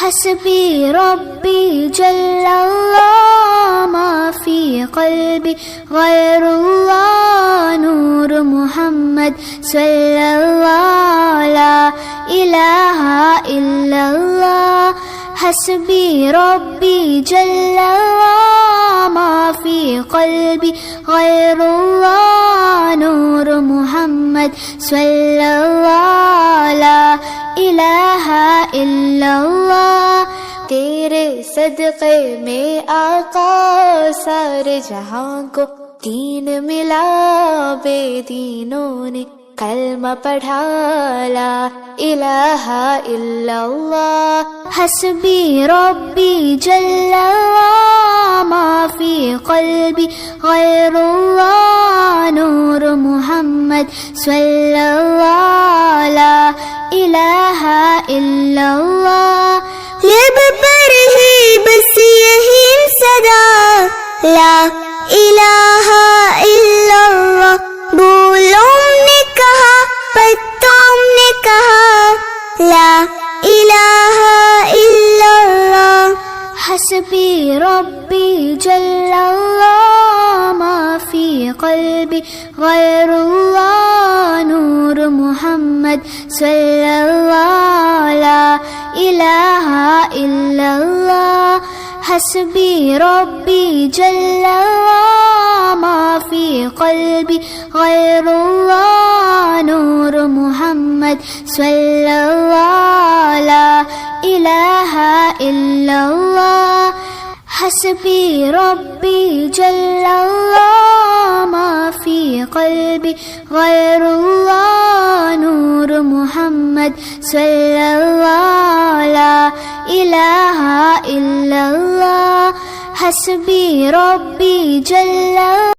حسبي ربي جل الله ما في قلبي غير الله نور محمد صلى الله لا إله إلا الله حسبي ربي جل الله ما في قلبي غير الله نور محمد صلى الله لا إله إلا الله तेरे सदक़े में आका सारे जहां को दीन मिला बेदीनों ने कलमा पढ़ा ला इलाहा इल्लल्लाह हस्बी रब्बी जल्लल्लाह मा फी क़ल्बी गैरुल्लाह नूर मुहम्मद सल्लल्लाह ला इलाहा इल्लल्लाह लब पर ही बस यही सदा ला इलाहा इल्लल्लाह बोलों ने कहा पत्तों ने कहा ला इलाहा इल्लल्लाह हस्बी रब्बी जल्लल्लाह मा फी क़ल्बी गैरुल्लाह नूर मुहम्मद सल्लल्लाह ला इलाहा इल्लल्लाह हस्बी रब्बी जल्लल्लाह मा फी क़ल्बी गैरुल्लाह नूर मुहम्मद सल्लल्लाह ला इलाहा इल्लल्लाह हस्बी रब्बी जल्लल्लाह मा फी क़ल्बी गैरुल्लाह नूर मुहम्मद सल्लल्लाह ला इलाहा इल्लल्लाह हस्बी रब्बी जल्लल्लाह